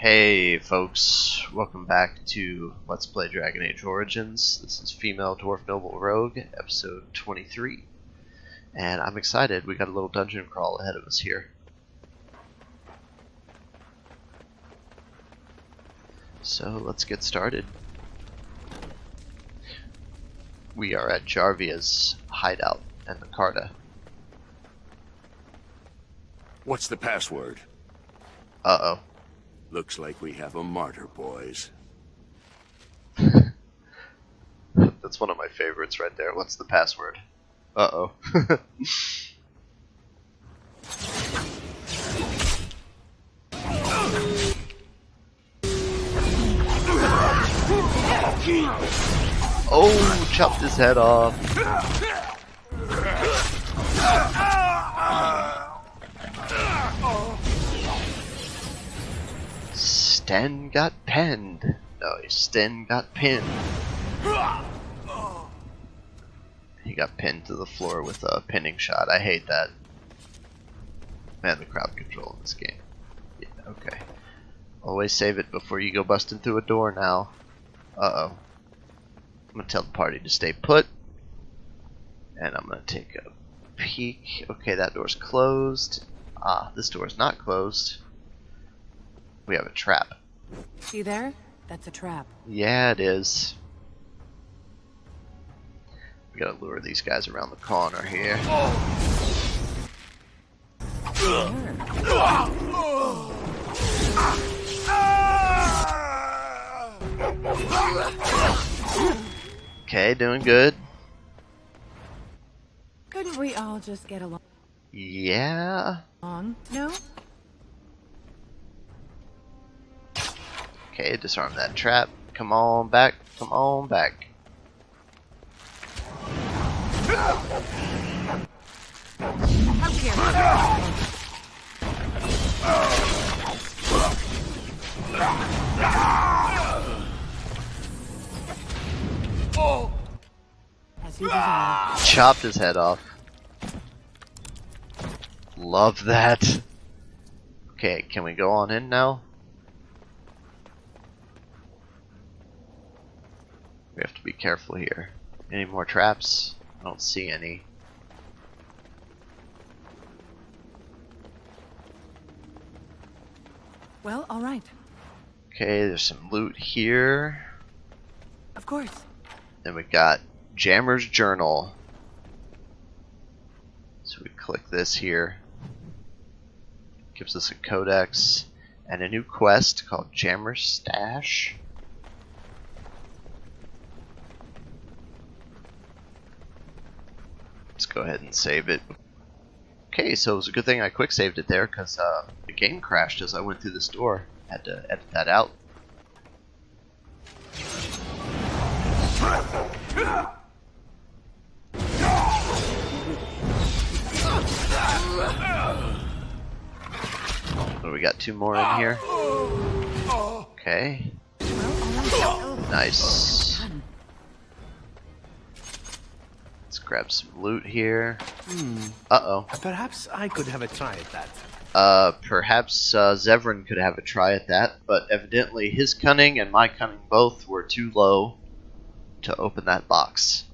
Hey folks, welcome back to Let's Play Dragon Age Origins. This is Female Dwarf Noble Rogue, episode 23. And I'm excited, we got a little dungeon crawl ahead of us here. So let's get started. We are at Jarvia's hideout and the Carta. What's the password? Uh-oh. Looks like we have a martyr, boys. That's one of my favorites right there. What's the password? Uh-oh. Oh, chopped his head off. Sten got penned. No, Sten got pinned. He got pinned to the floor with a pinning shot. I hate that. Man, the crowd control in this game. Yeah, okay. Always save it before you go busting through a door now. Uh-oh. I'm gonna tell the party to stay put. And I'm gonna take a peek. Okay, that door's closed. Ah, this door's not closed. We have a trap. See there? That's a trap. Yeah, it is. We gotta lure these guys around the corner here. Okay, doing good. Couldn't we all just get along? Yeah. No? Okay, disarm that trap. Come on back. Come on back. How care As you desire. Chopped his head off. Love that. Okay, can we go on in now? We have to be careful here. Any more traps? I don't see any. Well, all right. Okay, there's some loot here. Of course. Then we got Jammer's Journal. So we click this here. Gives us a codex and a new quest called Jammer's Stash. Let's go ahead and save it. Okay, so it was a good thing I quick saved it there because the game crashed as I went through this door. Had to edit that out. Oh, we got two more in here. Okay. Nice. Grab some loot here. Uh-oh. Perhaps I could have a try at that. Perhaps Zevran could have a try at that, but evidently his cunning and my cunning both were too low to open that box.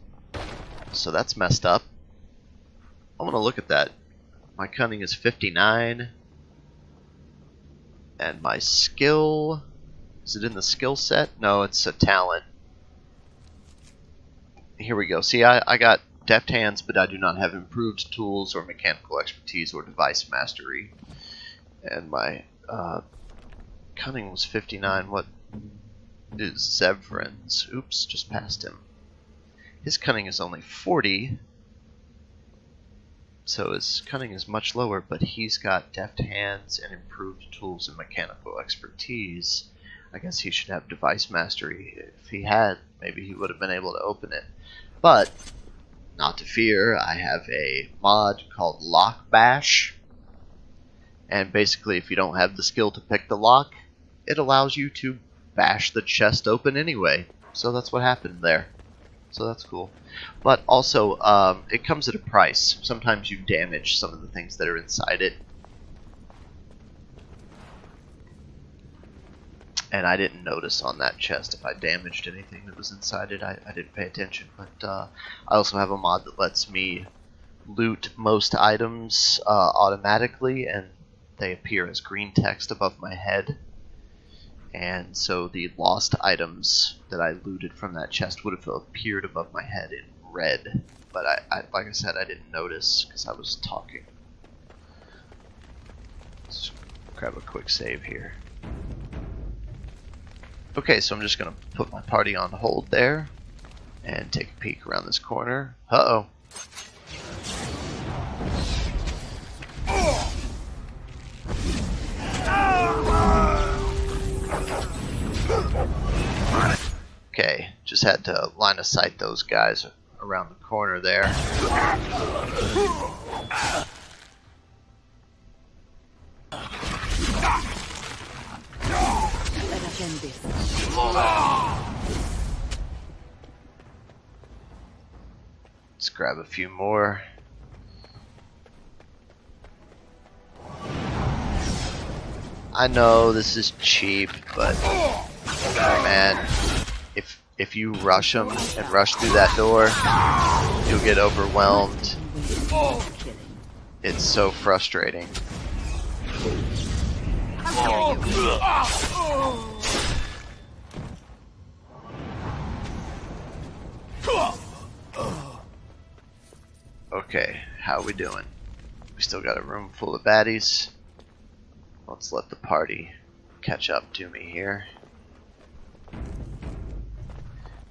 So that's messed up. I want to look at that. My cunning is 59. And my skill... Is it in the skill set? No, it's a talent. Here we go. See, I got deft hands, but I do not have improved tools or mechanical expertise or device mastery. And my cunning was 59. What is Zevran's? Oops, just passed him. His cunning is only 40, so his cunning is much lower, but he's got deft hands and improved tools and mechanical expertise. I guess he should have device mastery. If he had, maybe he would have been able to open it. But, not to fear, I have a mod called Lock Bash. And basically, if you don't have the skill to pick the lock, it allows you to bash the chest open anyway. So that's what happened there. So that's cool. But also, it comes at a price. Sometimes you damage some of the things that are inside it. And I didn't notice on that chest if I damaged anything that was inside it. I didn't pay attention. But I also have a mod that lets me loot most items automatically, and they appear as green text above my head. And so the lost items that I looted from that chest would have appeared above my head in red. But I like I said, I didn't notice because I was talking. Let's grab a quick save here. Okay, so I'm just going to put my party on hold there and take a peek around this corner. Uh-oh. Okay, just had to line of sight those guys around the corner there. Let us end this. Let's grab a few more. I know this is cheap, but man, if you rush them and rush through that door, you'll get overwhelmed. It's so frustrating. Okay, how we doing? We still got a room full of baddies. Let's let the party catch up to me here.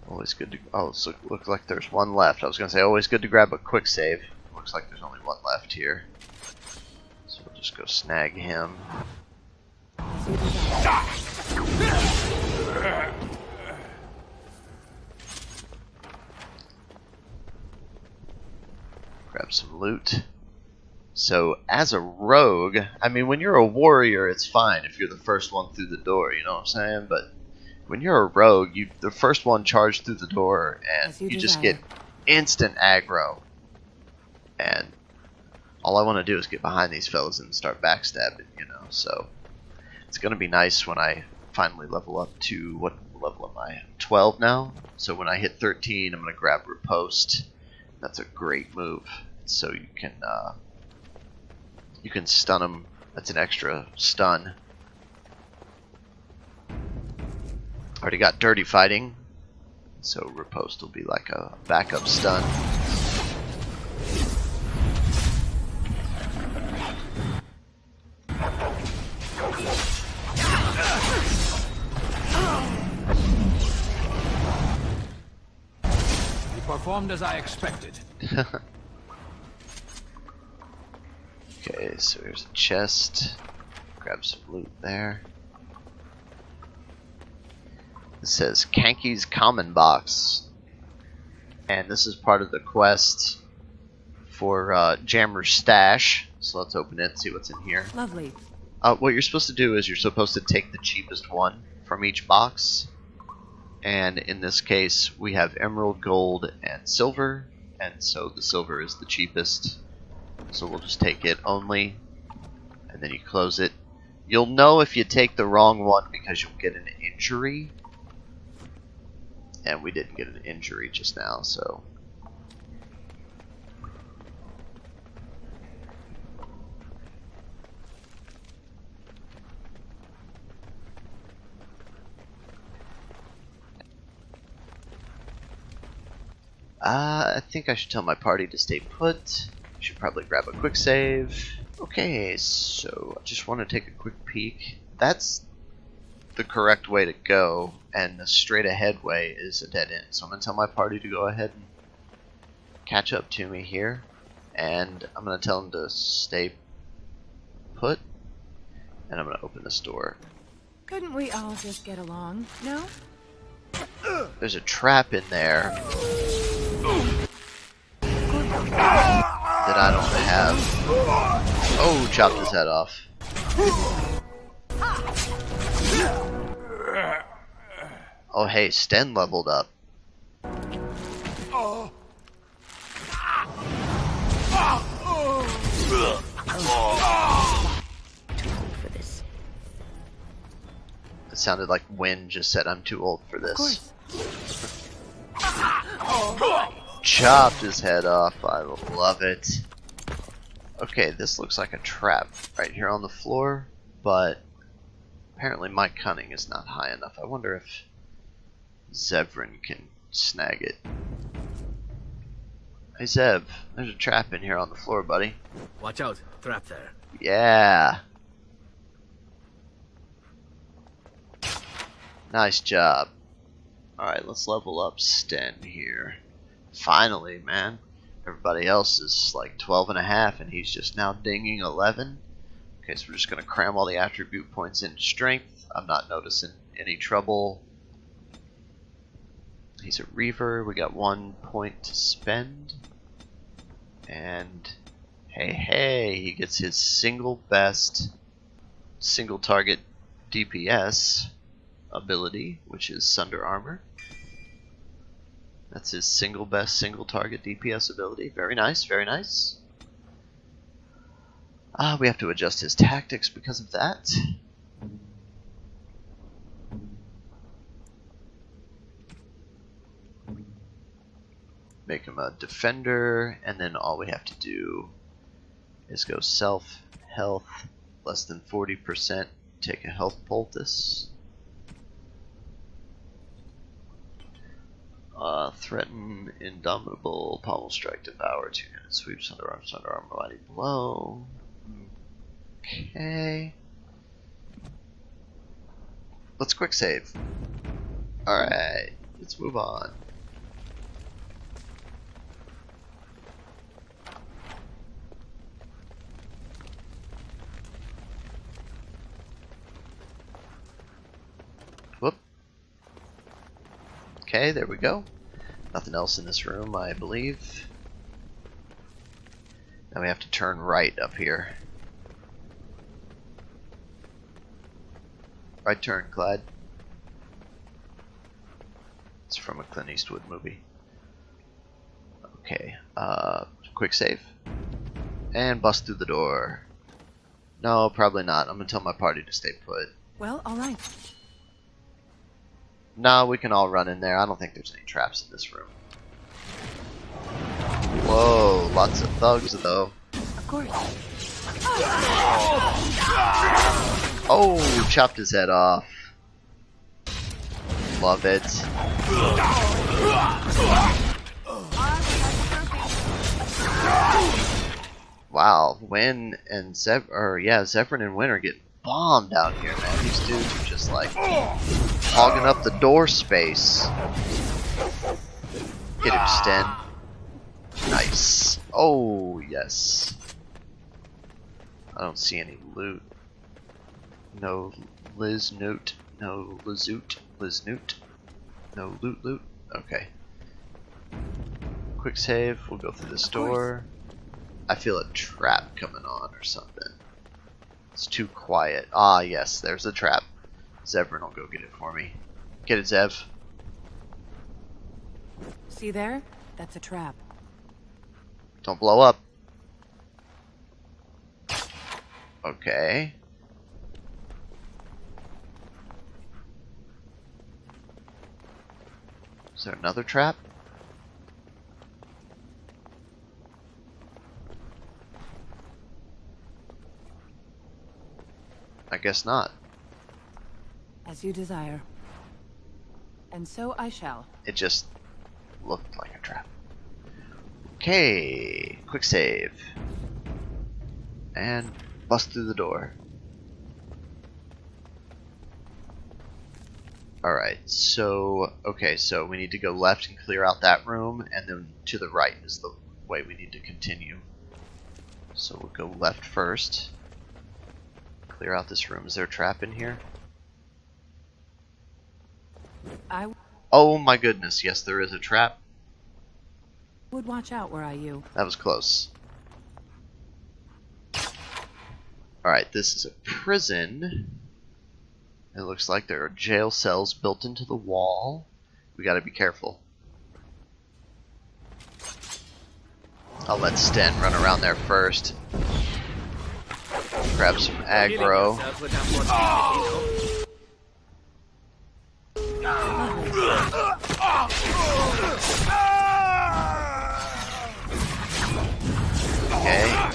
Always good to... Oh, so looks like there's one left. I was going to say always good to grab a quick save. Looks like there's only one left here. So we'll just go snag him. Grab some loot. So, as a rogue, I mean, when you're a warrior, it's fine if you're the first one through the door, you know what I'm saying? But when you're a rogue, the first one charged through the door, and you just get instant aggro. And all I want to do is get behind these fellas and start backstabbing, you know? So, it's going to be nice when I finally level up to, what level am I? 12 now? So when I hit 13, I'm going to grab Riposte. That's a great move. So you can stun them. That's an extra stun. Already got Dirty Fighting, so Riposte will be like a backup stun. You performed as I expected. Okay, so here's a chest. Grab some loot there. It says Kanki's Common Box. And this is part of the quest for Jammer's Stash. So let's open it and see what's in here. Lovely. What you're supposed to do is you're supposed to take the cheapest one from each box. And in this case, we have emerald, gold, and silver. And so the silver is the cheapest. So we'll just take it only, and then you close it. You'll know if you take the wrong one because you'll get an injury. And we didn't get an injury just now, so. I think I should tell my party to stay put. Should probably grab a quick save. Okay, so I just want to take a quick peek. That's the correct way to go, and the straight ahead way is a dead end. So I'm going to tell my party to go ahead and catch up to me here. And I'm going to tell them to stay put. And I'm going to open this door. Couldn't we all just get along? No? There's a trap in there that I don't have. Oh, chopped his head off. Oh, hey, Sten leveled up. It sounded like Wynn just said I'm too old for this. Chopped his head off. I love it. Okay, this looks like a trap right here on the floor, but apparently my cunning is not high enough. I wonder if Zevran can snag it. Hey Zev, there's a trap in here on the floor, buddy. Watch out, trap there. Yeah. Nice job. Alright, let's level up Sten here. Finally, man. Everybody else is like 12.5 and he's just now dinging 11. Okay, so we're just going to cram all the attribute points into strength. I'm not noticing any trouble. He's a Reaver. We got 1 point to spend. And hey, he gets his single best single target DPS ability, which is Sunder Armor. That's his single best single target DPS ability. Very nice, very nice. We have to adjust his tactics because of that. Make him a defender, and then all we have to do is go self, health, less than 40%, take a health poultice. Threaten, indomitable, pommel strike, devour, 2 units, sweeps, underarm, mighty blow. Okay. Let's quick save. Alright, let's move on. Whoop. Okay, there we go. Nothing else in this room, I believe. Now we have to turn right up here. Right turn, Clyde. It's from a Clint Eastwood movie. Okay, quick save. And bust through the door. No, probably not. I'm gonna tell my party to stay put. Well, alright. No, we can all run in there. I don't think there's any traps in this room. Whoa, lots of thugs though. Of course. Oh, chopped his head off. Love it. Wow, Wynn and Zevran and Wynn are getting bombed out here, man. These dudes are just like hogging up the door space. Get him, Sten. Nice. Oh, yes. I don't see any loot. No Liz Newt. No Lizoot. Liz Newt. No loot. Okay. Quick save. We'll go through this door. I feel a trap coming on or something. It's too quiet. Ah, yes. There's a trap. Zevran will go get it for me. Get it, Zev. See there? That's a trap. Don't blow up. Okay. Is there another trap? I guess not. As you desire. And so I shall. It just looked like a trap. Okay, quick save. And bust through the door. Alright, so, okay, so we need to go left and clear out that room, and then to the right is the way we need to continue. So we'll go left first. Clear out this room. Is there a trap in here? Oh my goodness, yes there is a trap. Would watch out, were I you. That was close. Alright, this is a prison. It looks like there are jail cells built into the wall. We gotta be careful. I'll let Sten run around there first. Grab some aggro.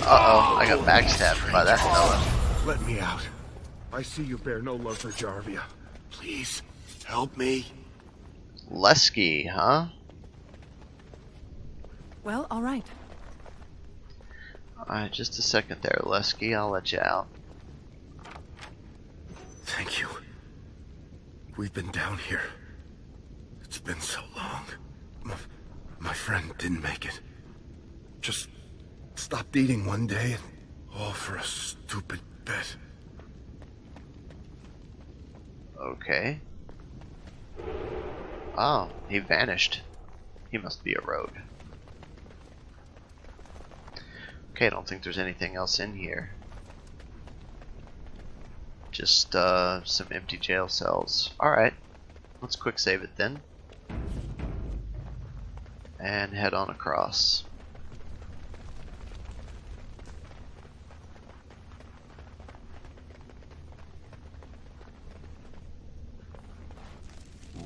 Uh-oh, I got backstabbed by that fella. Let me out. I see you bear no love for Jarvia. Please, help me. Lesky, huh? Well, all right. Alright, just a second there, Lesky. I'll let you out. Thank you. We've been down here. It's been so long. My friend didn't make it. Just stopped eating one day, and all for a stupid bet. Okay. Oh, he vanished. He must be a rogue. Okay, I don't think there's anything else in here. Just some empty jail cells. Alright, let's quick save it then. And head on across.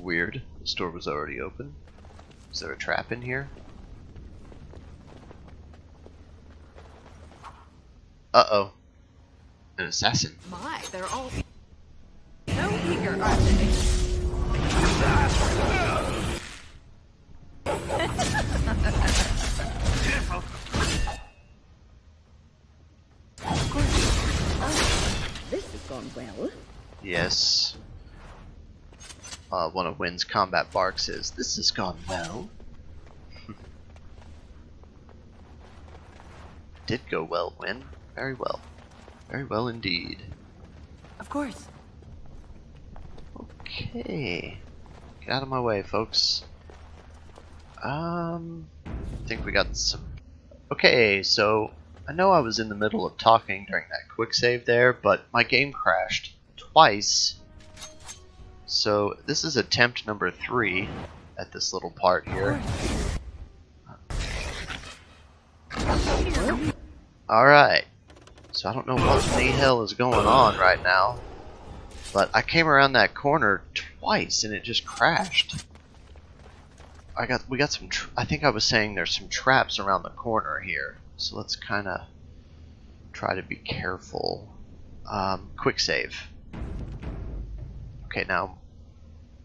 Weird, the store was already open. Is there a trap in here? Uh-oh. An assassin. My, they're all so eager, aren't they? This has gone well. Yes. One of Wynn's combat barks is, "This has gone well." Did go well, Wynn. Very well. Very well indeed. Of course. Okay. Get out of my way, folks. I think we got some... Okay, so I know I was in the middle of talking during that quick save there, but my game crashed twice. So this is attempt number 3 at this little part here. Alright. So I don't know what the hell is going on right now, but I came around that corner twice and it just crashed. We got some. I think I was saying there's some traps around the corner here, so let's kind of try to be careful. Quick save. Okay, now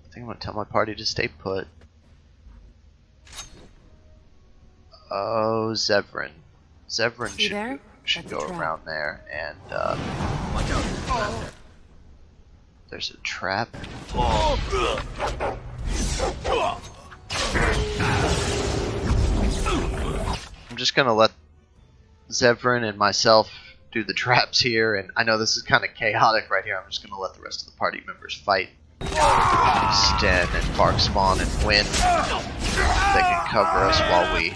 I think I'm gonna tell my party to stay put. Oh, Zevran. Zevran should go around there, and Watch out. there's a trap. I'm just gonna let Zevran and myself do the traps here, and I know this is kind of chaotic right here. I'm just gonna let the rest of the party members fight. Sten and Bark Spawn and Wynn. They can cover us while we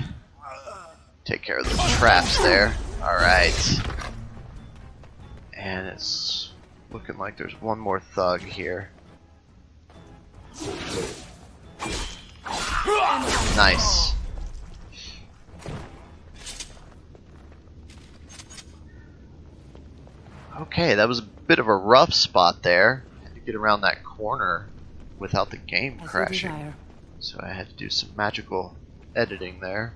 take care of those traps there. Alright. And it's looking like there's one more thug here. Nice. Okay, that was a bit of a rough spot there. Had to get around that corner without the game crashing. So I had to do some magical editing there.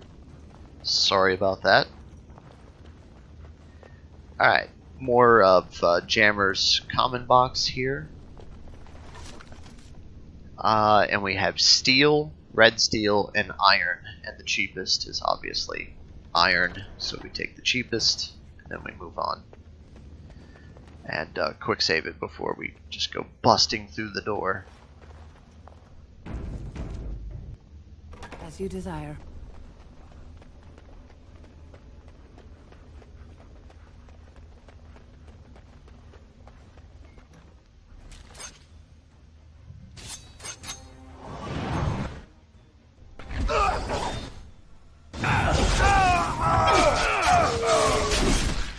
Sorry about that. Alright, more of Jammer's common box here. And we have steel, red steel, and iron. And the cheapest is obviously iron, so we take the cheapest, and then we move on. And quick save it before we just go busting through the door. As you desire.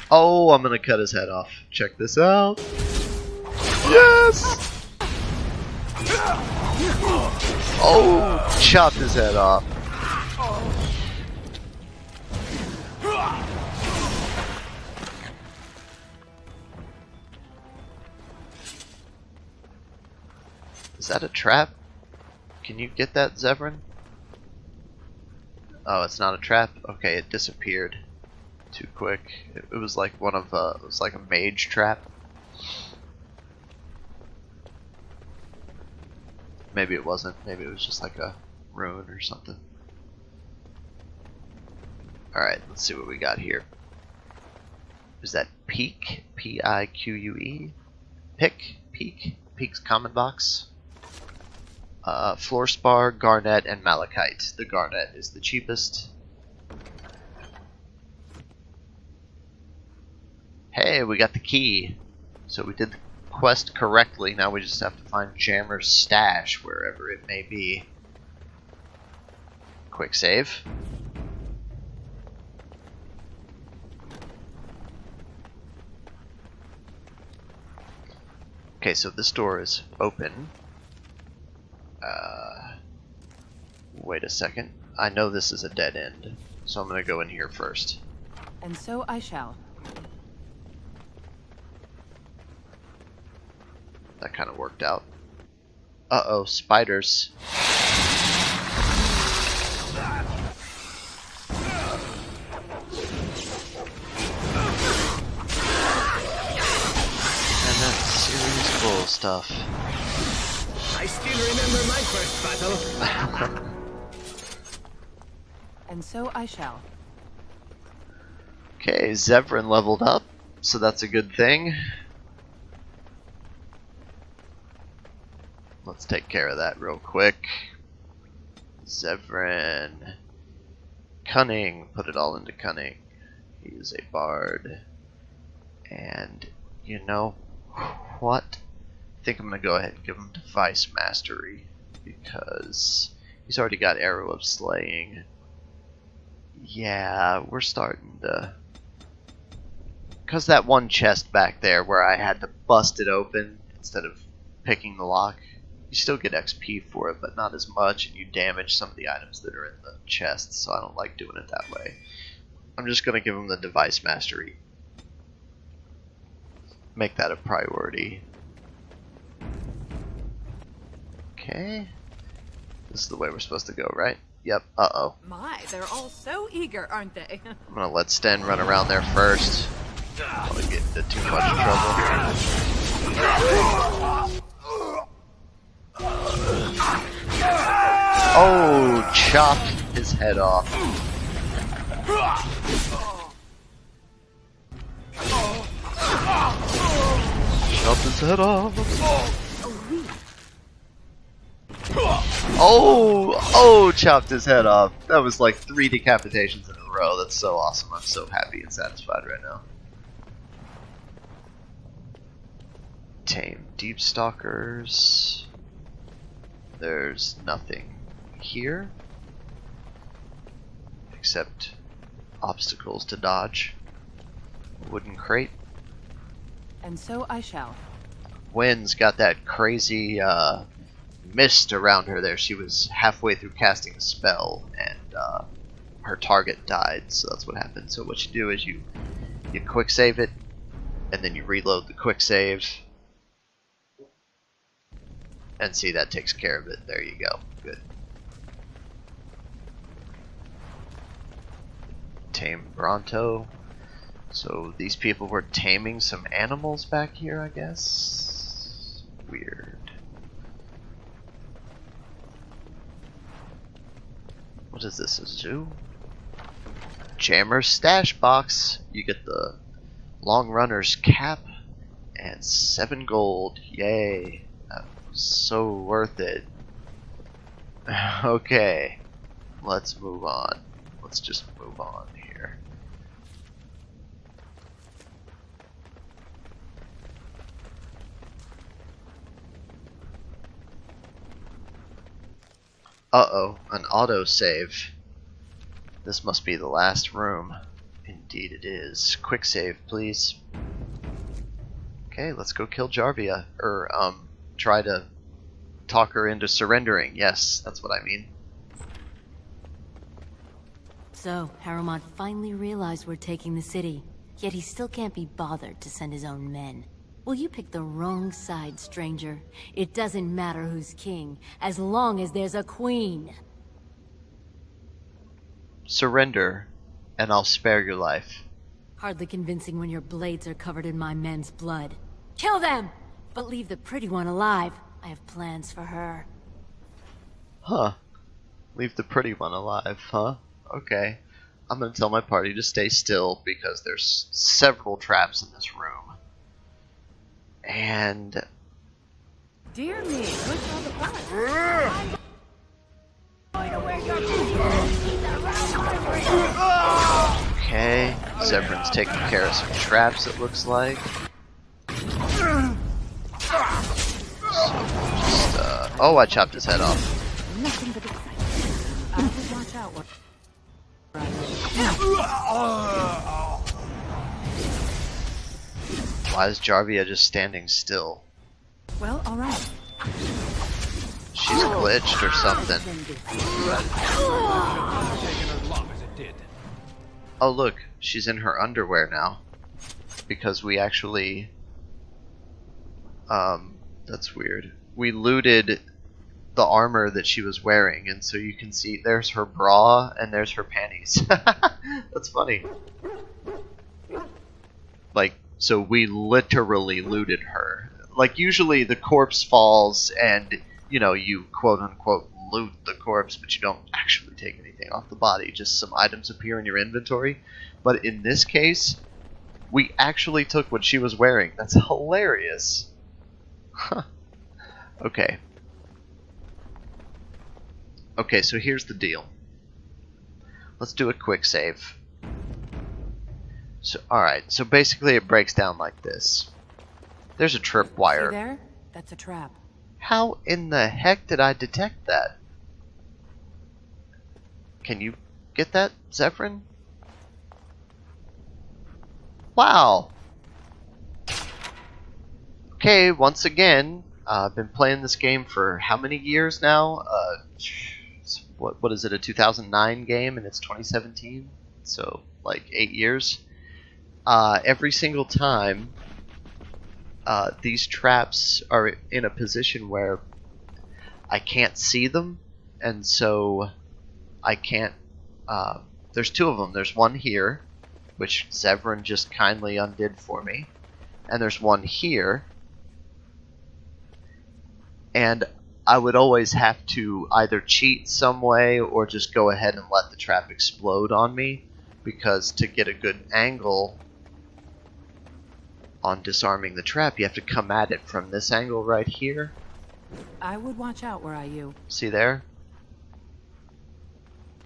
Oh, I'm gonna cut his head off. Check this out. Yes! Oh, chopped his head off. Is that a trap? Can you get that, Zevran? Oh, it's not a trap? Okay, it disappeared. too quick. It was like one of it was like a mage trap. Maybe it wasn't. Maybe it was just like a rune or something. Alright, let's see what we got here. Is that Peak? P-I-Q-U-E? Pick? Peak? Peak's common box? Fluorspar, Garnet, and Malachite. The Garnet is the cheapest. Hey, we got the key. So we did the quest correctly. Now we just have to find Jammer's stash, wherever it may be. Quick save. Okay, so this door is open. Wait a second. I know this is a dead end, so I'm gonna go in here first. And so I shall. That kind of worked out. Uh-oh, spiders. And that series full of stuff. I still remember my first battle. And so I shall. Okay, Zevran leveled up, so that's a good thing. Let's take care of that real quick. Zevran. Cunning. Put it all into cunning. He is a bard. And, you know what? I think I'm going to go ahead and give him device mastery. Because he's already got Arrow of Slaying. Yeah, we're starting to... Because that one chest back there where I had to bust it open instead of picking the lock, you still get XP for it, but not as much, and you damage some of the items that are in the chest, so I don't like doing it that way. I'm just going to give him the device mastery. Make that a priority. Okay. This is the way we're supposed to go, right? Yep. Uh-oh. My, they're all so eager, aren't they? I'm going to let Sten run around there first. I don't want to get into too much trouble. Oh, chopped his head off. Chopped his head off. Oh, chopped his head off. That was like 3 decapitations in a row. That's so awesome. I'm so happy and satisfied right now. Tame deep stalkers. There's nothing here except obstacles to dodge. Wooden crate. And so I shall. Wynn's got that crazy mist around her there. She was halfway through casting a spell and her target died, so that's what happened. So what you do is you quick save it and then you reload the quick save. And see, that takes care of it. There you go. Good. Tame Bronto. So these people were taming some animals back here, I guess? Weird. What is this, a zoo? Jammer's stash box. You get the long runner's cap and 7 gold. Yay. So worth it. Okay, let's move on. Let's just move on here. Uh-oh, an autosave. This must be the last room. Indeed it is. Quick save, please. Okay, let's go kill Jarvia. Try to talk her into surrendering. Yes, that's what I mean. So, Harrowmont finally realized we're taking the city, yet he still can't be bothered to send his own men. Well, you picked the wrong side, stranger. It doesn't matter who's king, as long as there's a queen. Surrender, and I'll spare your life. Hardly convincing when your blades are covered in my men's blood. Kill them! But leave the pretty one alive. I have plans for her. Huh. Leave the pretty one alive, huh? Okay. I'm gonna tell my party to stay still because there's several traps in this room. And... Dear me, what's all the fun? Okay, Zevran's taking care of some traps, it looks like. So, just, oh, I chopped his head off. Nothing but excitement. I would watch out. Why is Jarvia just standing still? Well, all right. She's glitched or something. Taken as long as it did. Oh look, she's in her underwear now. Because we actually... that's weird. We looted the armor that she was wearing, and so you can see there's her bra and there's her panties. That's funny. Like, so we literally looted her. Like, usually the corpse falls and, you know, you quote-unquote loot the corpse, but you don't actually take anything off the body. Just some items appear in your inventory. But in this case, we actually took what she was wearing. That's hilarious. Huh. Okay. Okay, so here's the deal. Let's do a quick save. So, alright, so basically it breaks down like this. There's a tripwire. See there? That's a trap. How in the heck did I detect that? Can you get that, Zevran? Wow. Okay, once again, I've been playing this game for how many years now? What is it, a 2009 game, and it's 2017? So, like, 8 years. Every single time, these traps are in a position where I can't see them, and so I can't... there's two of them. There's one here, which Zevran just kindly undid for me, and there's one here, and I would always have to either cheat some way or just go ahead and let the trap explode on me, because to get a good angle on disarming the trap, you have to come at it from this angle right here. I would watch out where you. See there?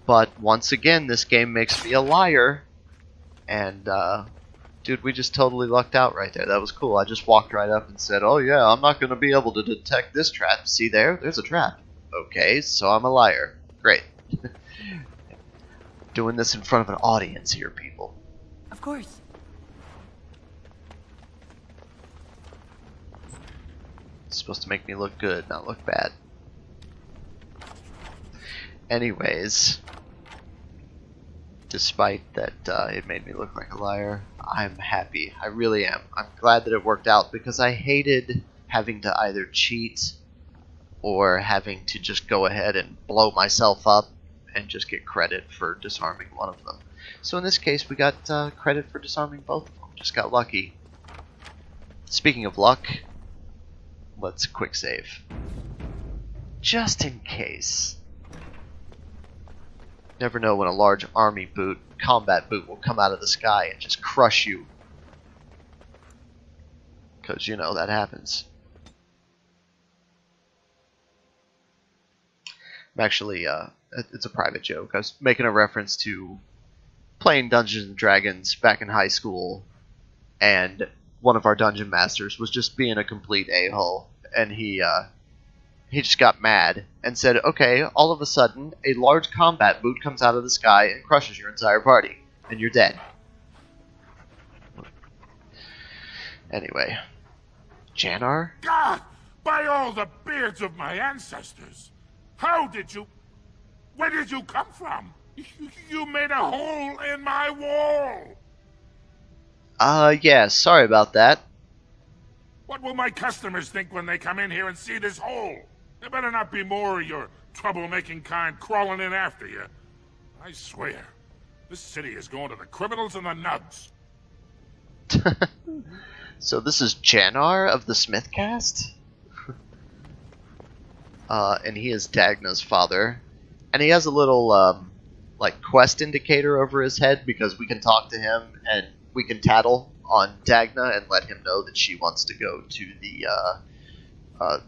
But once again, this game makes me a liar, and dude, we just totally lucked out right there. That was cool. I just walked right up and said, oh yeah, I'm not going to be able to detect this trap. See there? There's a trap. Okay, so I'm a liar. Great. Doing this in front of an audience here, people. Of course. It's supposed to make me look good, not look bad. Anyways, despite that it made me look like a liar, I'm happy. I really am. I'm glad that it worked out, because I hated having to either cheat or having to just go ahead and blow myself up and just get credit for disarming one of them. So in this case, we got credit for disarming both of them. Just got lucky. Speaking of luck, let's quick save. Just in case. Never know when a large army boot, combat boot, will come out of the sky and just crush you. Because, you know, that happens. I'm actually, it's a private joke. I was making a reference to playing Dungeons and Dragons back in high school, and one of our dungeon masters was just being a complete a-hole, and he just got mad and said, okay, all of a sudden, a large combat boot comes out of the sky and crushes your entire party, and you're dead. Anyway. Janar? God! By all the beards of my ancestors! How did you... Where did you come from? You made a hole in my wall! Yeah, sorry about that. What will my customers think when they come in here and see this hole? There better not be more of your troublemaking kind crawling in after you. I swear, this city is going to the criminals and the nugs. So this is Janar of the Smithcast? And he is Dagna's father. And he has a little, like, quest indicator over his head because we can talk to him and we can tattle on Dagna and let him know that she wants to go to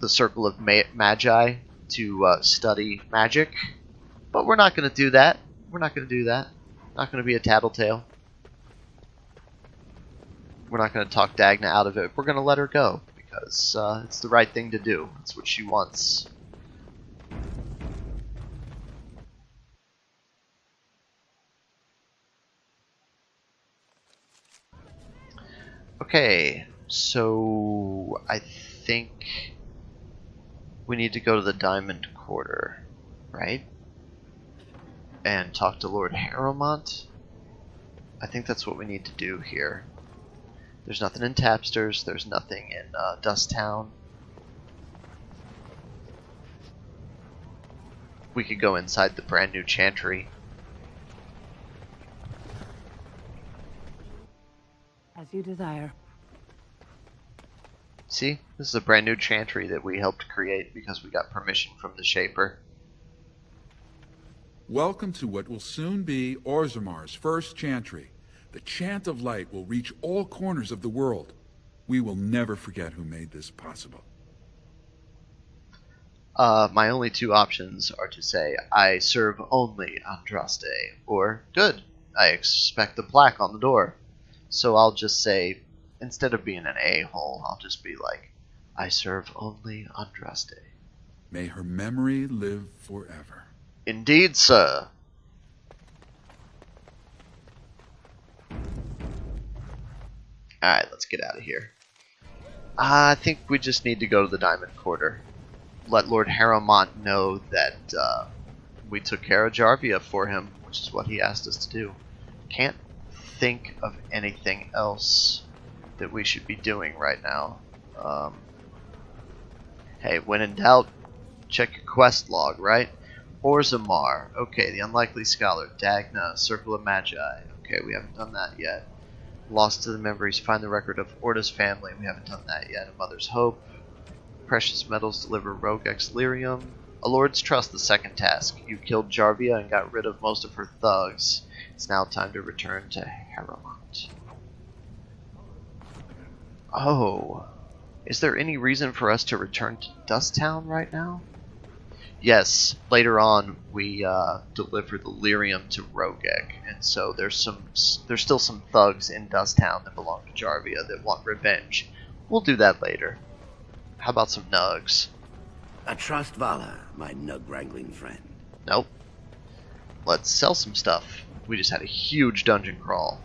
the Circle of Magi to study magic. But we're not going to do that. We're not going to do that. Not going to be a tattletale. We're not going to talk Dagna out of it. We're going to let her go because it's the right thing to do. That's what she wants. Okay, so I think we need to go to the Diamond Quarter, right? And talk to Lord Harrowmont. I think that's what we need to do here. There's nothing in Tapsters, there's nothing in Dust Town. We could go inside the brand new Chantry. As you desire. See, this is a brand new Chantry that we helped create because we got permission from the Shaper. Welcome to what will soon be Orzammar's first chantry. The chant of light will reach all corners of the world. We will never forget who made this possible. My only two options are to say, I serve only Andraste, or, good, I expect a plaque on the door. So I'll just say, instead of being an a-hole, I'll just be like, I serve only Andraste. May her memory live forever. Indeed, sir. Alright, let's get out of here. I think we just need to go to the Diamond Quarter. Let Lord Harrowmont know that we took care of Jarvia for him, which is what he asked us to do. Can't think of anything else that we should be doing right now. Hey, when in doubt, check your quest log, right? Orzammar, okay, the Unlikely Scholar, Dagna, Circle of Magi, okay, we haven't done that yet. Lost to the Memories, find the record of Orda's family, we haven't done that yet. A Mother's Hope, Precious Metals, deliver Rogue Ex Lyrium. A Lord's Trust, the second task. You killed Jarvia and got rid of most of her thugs. It's now time to return to Harrowmont. Oh, is there any reason for us to return to Dust Town right now? Yes, later on we deliver the lyrium to Rogek, and so there's still some thugs in Dust Town that belong to Jarvia that want revenge. We'll do that later. How about some nugs? I trust Vala, my nug-wrangling friend. Nope. Let's sell some stuff. We just had a huge dungeon crawl.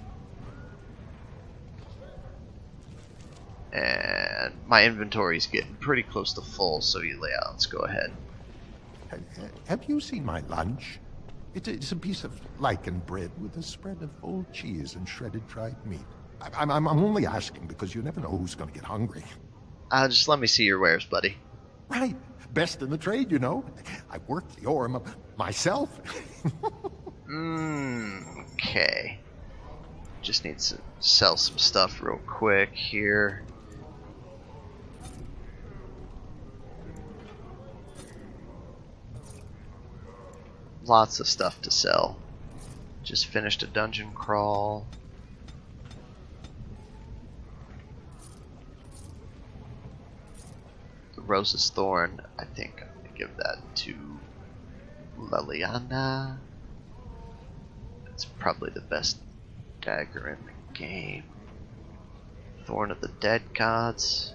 And my inventory's getting pretty close to full, so you lay out. Let's go ahead. Have you seen my lunch? It's a piece of lichen bread with a spread of old cheese and shredded dried meat. I'm only asking because you never know who's going to get hungry. Just let me see your wares, buddy. Right. Best in the trade, you know. I worked the ore myself. Okay. Just need to sell some stuff real quick here. Lots of stuff to sell. Just finished a dungeon crawl. The Rose's Thorn, I think I'm going to give that to Leliana. It's probably the best dagger in the game. Thorn of the Dead Gods.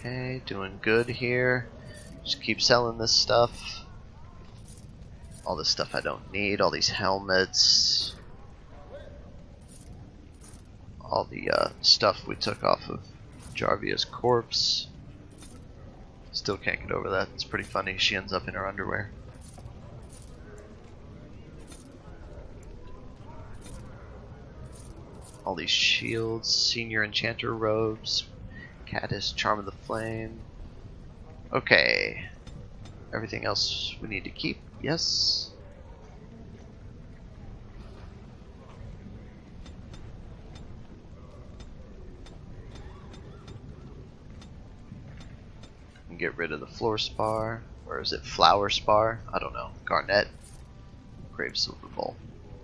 Okay, doing good here. Just keep selling this stuff. All this stuff I don't need, all these helmets. All the stuff we took off of Jarvia's corpse. Still can't get over that. It's pretty funny. She ends up in her underwear. All these shields, Senior Enchanter robes, Caddis, Charm of the Flame. Okay. Everything else we need to keep, yes. And get rid of the floor spar, or is it flower spar? I don't know. Garnet, grave silver bowl.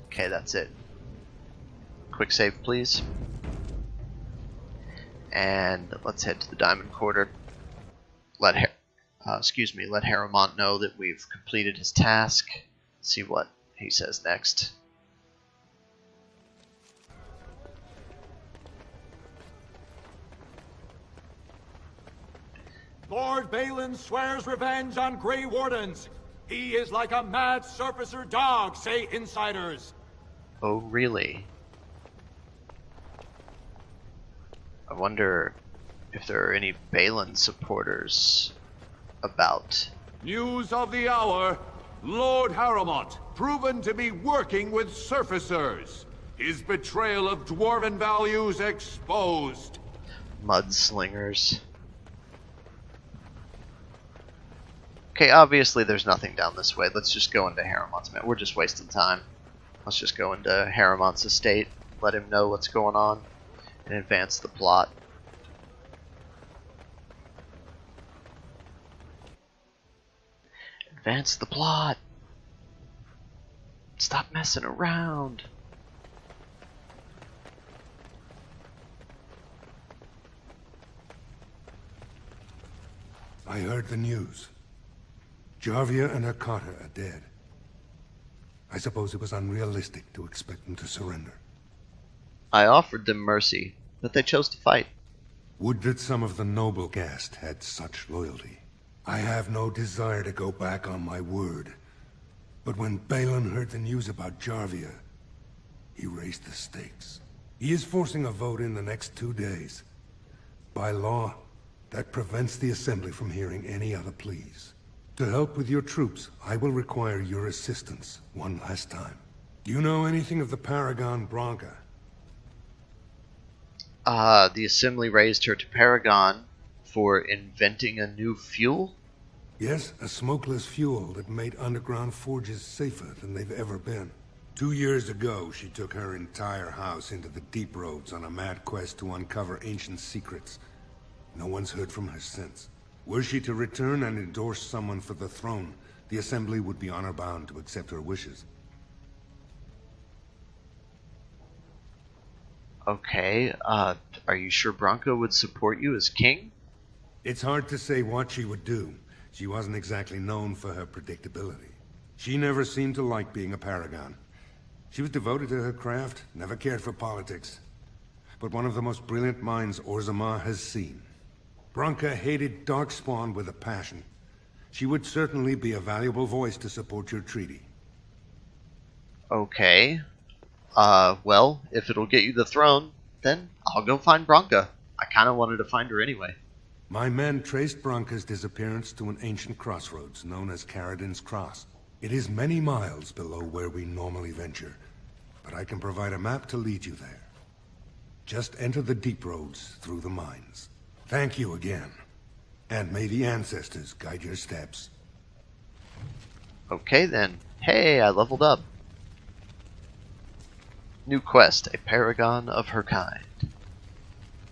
Okay, that's it. Quick save, please. And let's head to the Diamond Quarter. Let Harrowmont know that we've completed his task. See what he says next. Lord Balin swears revenge on Grey Wardens. He is like a mad surfacer dog, say insiders. Oh, really? I wonder if there are any Balin supporters about. News of the hour. Lord Harrowmont, proven to be working with surfacers. His betrayal of dwarven values exposed. Mudslingers. Okay, obviously there's nothing down this way. Let's just go into Harrowmont's. Man, we're just wasting time. Let's just go into Harrowmont's estate, let him know what's going on, and advance the plot. Advance the plot! Stop messing around! I heard the news. Jarvia and her Carta are dead. I suppose it was unrealistic to expect them to surrender. I offered them mercy, but they chose to fight. Would that some of the noble caste had such loyalty. I have no desire to go back on my word. But when Balin heard the news about Jarvia, he raised the stakes. He is forcing a vote in the next 2 days. By law, that prevents the Assembly from hearing any other pleas. To help with your troops, I will require your assistance one last time. Do you know anything of the Paragon Branca? The Assembly raised her to Paragon for inventing a new fuel? Yes, a smokeless fuel that made underground forges safer than they've ever been. 2 years ago, she took her entire house into the deep roads on a mad quest to uncover ancient secrets. No one's heard from her since. Were she to return and endorse someone for the throne, the Assembly would be honor-bound to accept her wishes. Okay, are you sure Branca would support you as king? It's hard to say what she would do. She wasn't exactly known for her predictability. She never seemed to like being a paragon. She was devoted to her craft, never cared for politics. But one of the most brilliant minds Orzammar has seen. Branca hated Darkspawn with a passion. She would certainly be a valuable voice to support your treaty. Okay. Well, if it'll get you the throne, then I'll go find Branca. I kinda wanted to find her anyway. My men traced Branca's disappearance to an ancient crossroads known as Caradin's Cross. It is many miles below where we normally venture, but I can provide a map to lead you there. Just enter the deep roads through the mines. Thank you again, and may the ancestors guide your steps. Okay then. Hey, I leveled up. New quest, a paragon of her kind.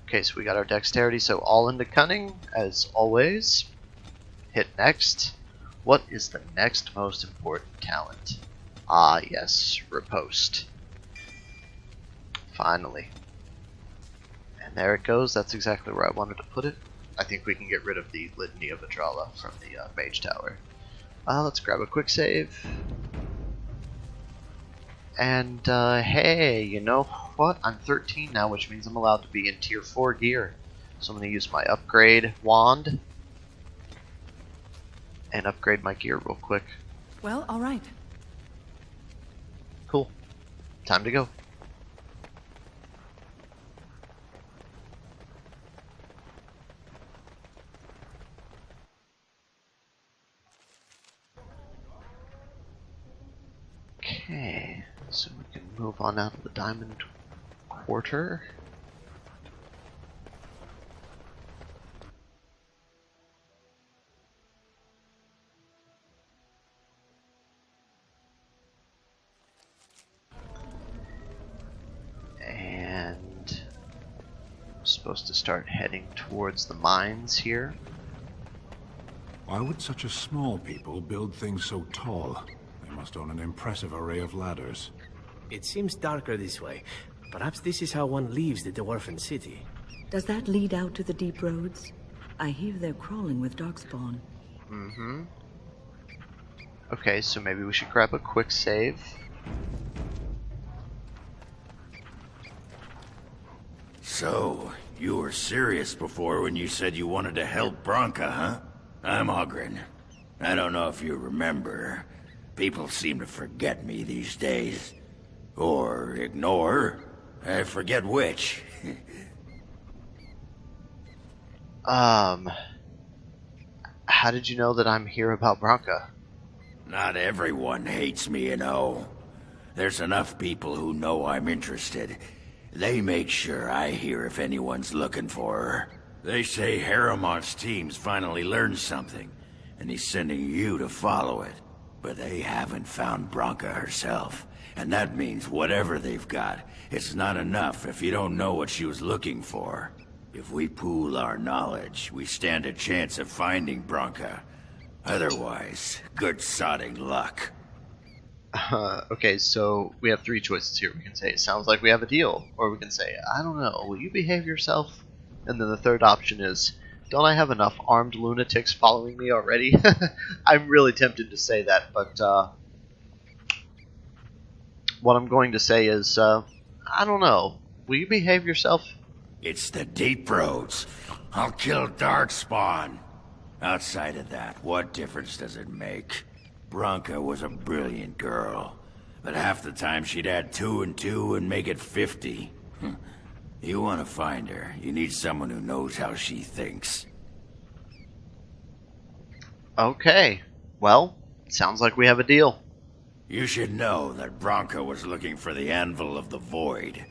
Okay, so we got our dexterity, so all into cunning, as always. Hit next. What is the next most important talent? Ah, yes, riposte. Finally. And there it goes, that's exactly where I wanted to put it. I think we can get rid of the Litany of Adralla from the Mage Tower. Let's grab a quick save. And, hey, you know what? I'm 13 now, which means I'm allowed to be in Tier 4 gear. So I'm going to use my upgrade wand and upgrade my gear real quick. Well, all right. Cool. Time to go. Okay, so we can move on out of the Diamond Quarter. supposed to start heading towards the mines here. Why would such a small people build things so tall? They must own an impressive array of ladders. It seems darker this way. Perhaps this is how one leaves the Dwarfen city. Does that lead out to the deep roads? I hear they're crawling with darkspawn. Mm-hmm. Okay, so maybe we should grab a quick save. So, you were serious before when you said you wanted to help Branka, huh? I'm Oghren. I don't know if you remember. People seem to forget me these days. Or ignore. I forget which. How did you know that I'm here about Branka? Not everyone hates me, you know. There's enough people who know I'm interested. They make sure I hear if anyone's looking for her. They say Harrimon's team's finally learned something, and he's sending you to follow it. But they haven't found Branka herself, and that means whatever they've got, it's not enough if you don't know what she was looking for. If we pool our knowledge, we stand a chance of finding Branka. Otherwise, good sodding luck. Okay, so we have three choices here. We can say, it sounds like we have a deal. Or we can say, I don't know, will you behave yourself? And then the third option is, don't I have enough armed lunatics following me already? I'm really tempted to say that, but what I'm going to say is, I don't know. Will you behave yourself? It's the deep roads. I'll kill Darkspawn. Outside of that, what difference does it make? Branka was a brilliant girl, but half the time she'd add 2 and 2 and make it 50. You want to find her, you need someone who knows how she thinks. Okay, well, sounds like we have a deal. You should know that Branka was looking for the Anvil of the Void,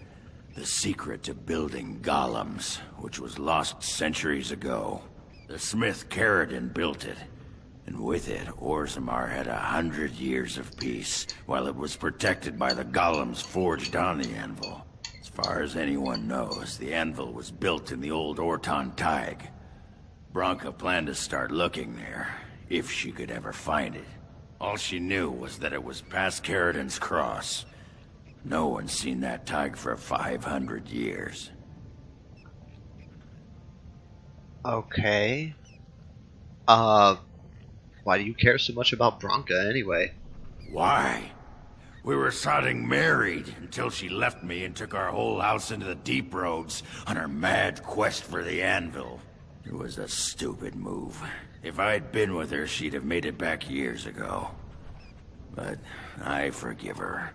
the secret to building golems, which was lost centuries ago. The smith Caridin built it, and with it, Orzammar had 100 years of peace, while it was protected by the golems forged on the anvil. As far as anyone knows, the anvil was built in the old Orton Tig. Branka planned to start looking there, if she could ever find it. All she knew was that it was past Caridin's cross. No one's seen that Tig for 500 years. Okay. Why do you care so much about Branka anyway? Why? We were sodding married until she left me and took our whole house into the deep roads on her mad quest for the anvil. It was a stupid move. If I'd been with her, she'd have made it back years ago. But I forgive her.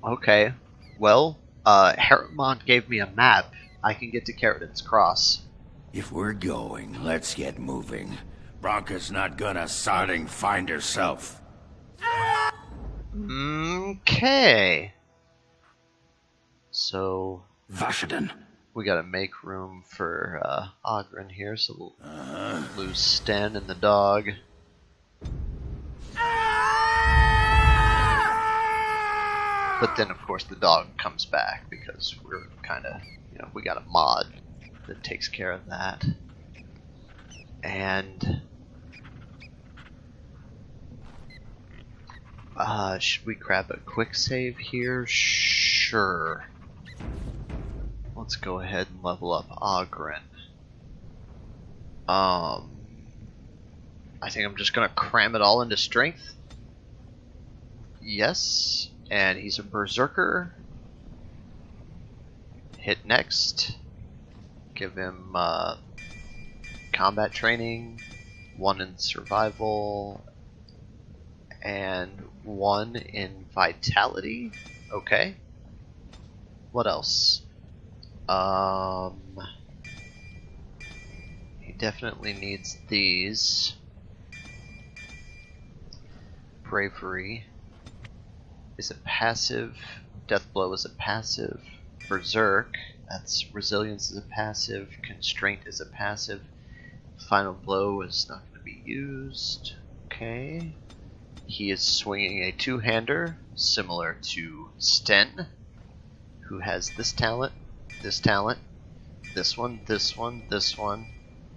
Okay. Well, Harriman gave me a map. I can get to Caridin's cross. If we're going, let's get moving. Branka's not gonna sodding find herself. Okay. So... Vashaden. We gotta make room for Oghren here, so we'll lose Sten and the dog. But then, of course, the dog comes back because we're kind of, we got a mod that takes care of that. And should we grab a quick save here? Sure. Let's go ahead and level up Oghren. I think I'm just gonna cram it all into strength. Yes, and he's a berserker. Hit next. Give him combat training, 1 in survival, and 1 in vitality. Okay. What else? He definitely needs these. Bravery is a passive. Death Blow is a passive. Berserk, that's resilience is a passive. Constraint is a passive. Final Blow is not going to be used. Okay. He is swinging a two-hander, similar to Sten, who has this talent, this one, this one, this one,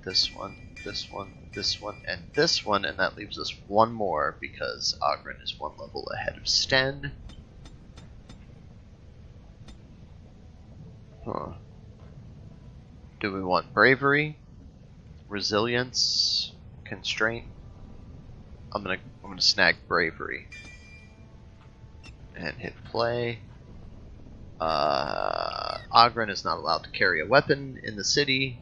this one, this one, this one, and this one, and that leaves us one more because Oghren is one level ahead of Sten. Huh. Do we want bravery, resilience, constraint? I'm gonna snag bravery and hit play. Oghren is not allowed to carry a weapon in the city,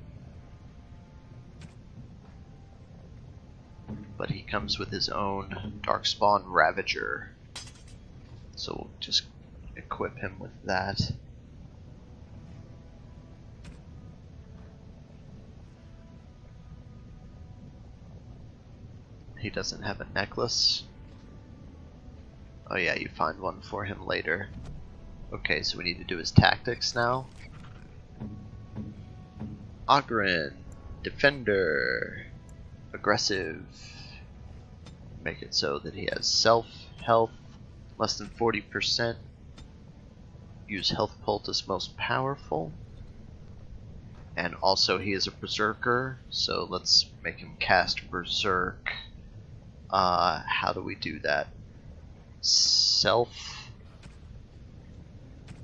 but he comes with his own Darkspawn Ravager, so we'll just equip him with that. He doesn't have a necklace. Oh yeah, you find one for him later. Okay, so we need to do his tactics now. Oghren, defender, aggressive. Make it so that he has self, health, less than 40%. Use health poultice most powerful. And also he is a berserker, so let's make him cast berserk. How do we do that? Self,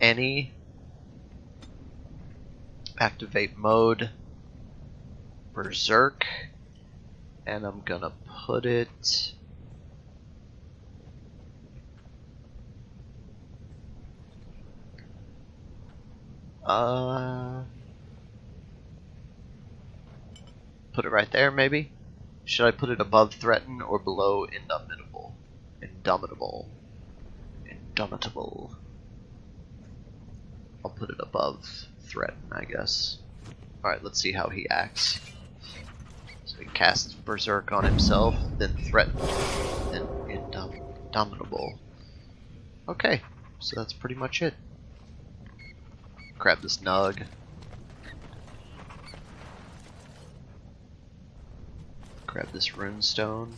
any, activate mode, berserk, and I'm gonna put it put it right there maybe. Should I put it above threaten or below indomitable? Indomitable. Indomitable. I'll put it above threaten, I guess. Alright, let's see how he acts. So he casts berserk on himself, then threaten, then indomitable. Okay, so that's pretty much it. Grab this nug. Grab this runestone.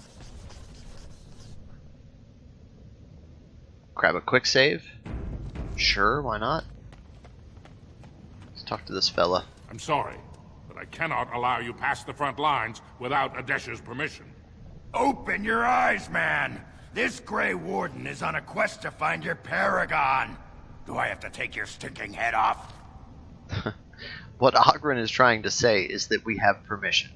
Grab a quick save. Sure, why not? Let's talk to this fella. I'm sorry, but I cannot allow you past the front lines without Adesha's permission. Open your eyes, man! This Grey Warden is on a quest to find your paragon. Do I have to take your stinking head off? What Oghren is trying to say is that we have permission.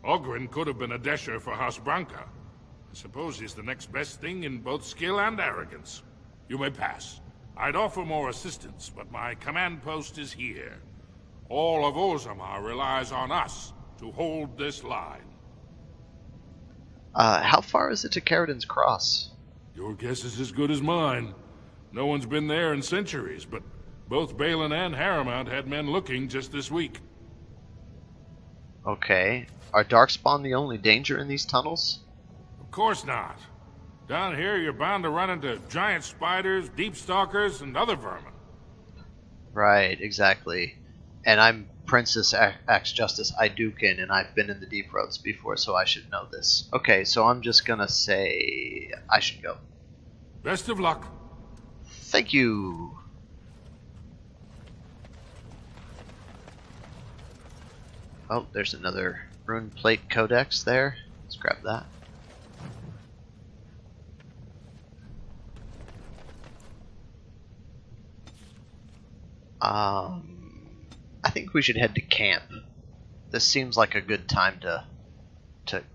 Oghren could have been Adesha for House Branca. I suppose he's the next best thing in both skill and arrogance. You may pass. I'd offer more assistance, but my command post is here. All of Orzammar relies on us to hold this line. How far is it to Caridin's Cross? Your guess is as good as mine. No one's been there in centuries, but both Balin and Harrowmount had men looking just this week. Okay. Are Darkspawn the only danger in these tunnels? Of course not. Down here you're bound to run into giant spiders, deep stalkers, and other vermin. Right, exactly. And I'm Princess Axe Justice Idukin, and I've been in the Deep Roads before, so I should know this. Okay, so I'm just gonna say I should go. Best of luck. Thank you. Oh, there's another Rune Plate Codex there. Let's grab that. I think we should head to camp. This seems like a good time to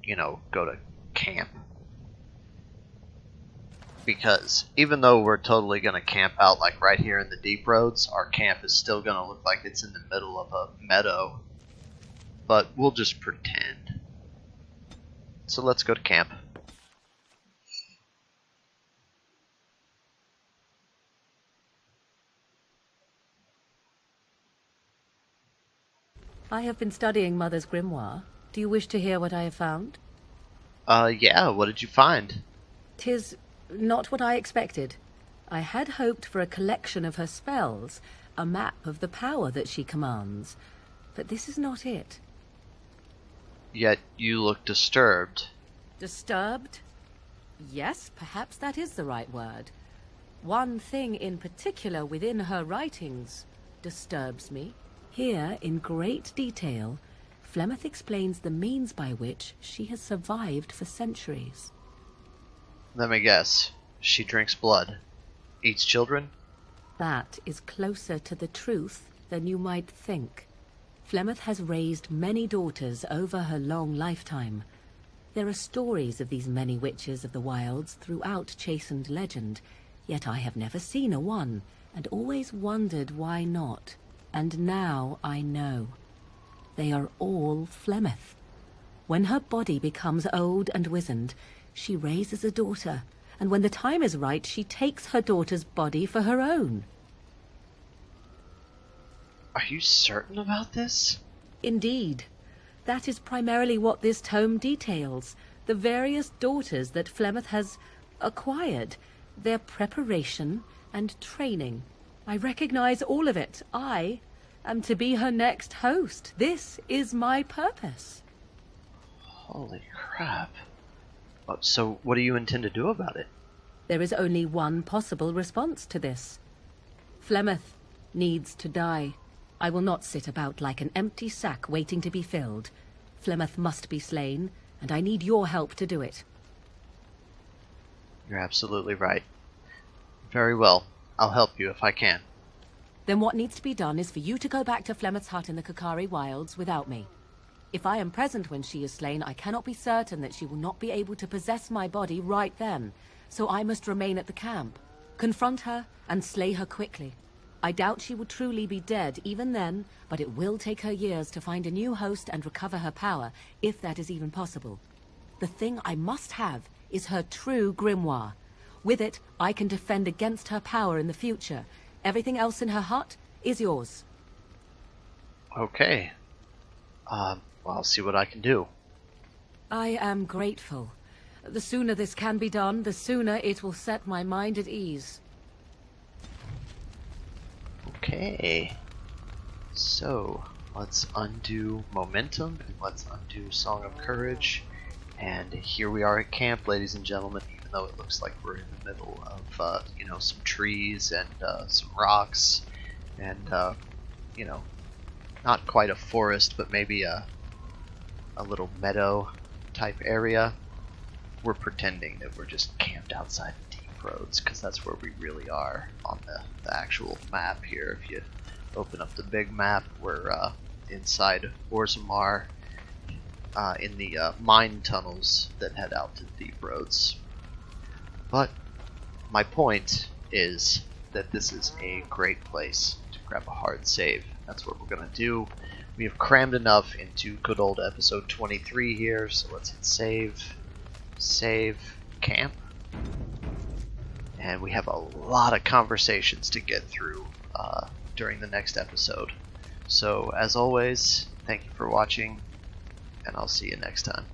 you know, go to camp. Because even though we're totally gonna camp out like right here in the Deep Roads, our camp is still gonna look like it's in the middle of a meadow. But we'll just pretend. So let's go to camp. I have been studying Mother's grimoire. Do you wish to hear what I have found? Yeah, what did you find? 'Tis not what I expected. I had hoped for a collection of her spells, a map of the power that she commands. But this is not it. Yet you look disturbed. Disturbed? Yes, perhaps that is the right word. One thing in particular within her writings disturbs me. Here, in great detail, Flemeth explains the means by which she has survived for centuries. Let me guess. She drinks blood. Eats children? That is closer to the truth than you might think. Flemeth has raised many daughters over her long lifetime. There are stories of these many witches of the wilds throughout chastened legend, yet I have never seen a one, and always wondered why not. And now I know. They are all Flemeth. When her body becomes old and wizened, she raises a daughter, and when the time is right, she takes her daughter's body for her own. Are you certain about this? Indeed. That is primarily what this tome details, the various daughters that Flemeth has acquired, their preparation and training. I recognize all of it. I am to be her next host. This is my purpose. Holy crap. So what do you intend to do about it? There is only one possible response to this. Flemeth needs to die. I will not sit about like an empty sack waiting to be filled. Flemeth must be slain, and I need your help to do it. You're absolutely right. Very well. I'll help you if I can. Then what needs to be done is for you to go back to Flemeth's hut in the Kakari Wilds without me. If I am present when she is slain, I cannot be certain that she will not be able to possess my body right then, so I must remain at the camp, confront her, and slay her quickly. I doubt she will truly be dead even then, but it will take her years to find a new host and recover her power, if that is even possible. The thing I must have is her true grimoire. With it, I can defend against her power in the future. Everything else in her hut is yours. Okay. Well, I'll see what I can do. I am grateful. The sooner this can be done, the sooner it will set my mind at ease. Okay. So, let's undo momentum, and let's undo Song of Courage. And here we are at camp, ladies and gentlemen, even though it looks like we're in the middle of, some trees and some rocks, and, not quite a forest, but maybe a little meadow type area. We're pretending that we're just camped outside the deep roads, because that's where we really are on the actual map here. If you open up the big map, we're inside Orzammar, in the mine tunnels that head out to the deep roads. But my point is that this is a great place to grab a hard save. That's what we're going to do. We have crammed enough into good old episode 23 here, so let's hit save, camp. And we have a lot of conversations to get through during the next episode. So as always, thank you for watching, and I'll see you next time.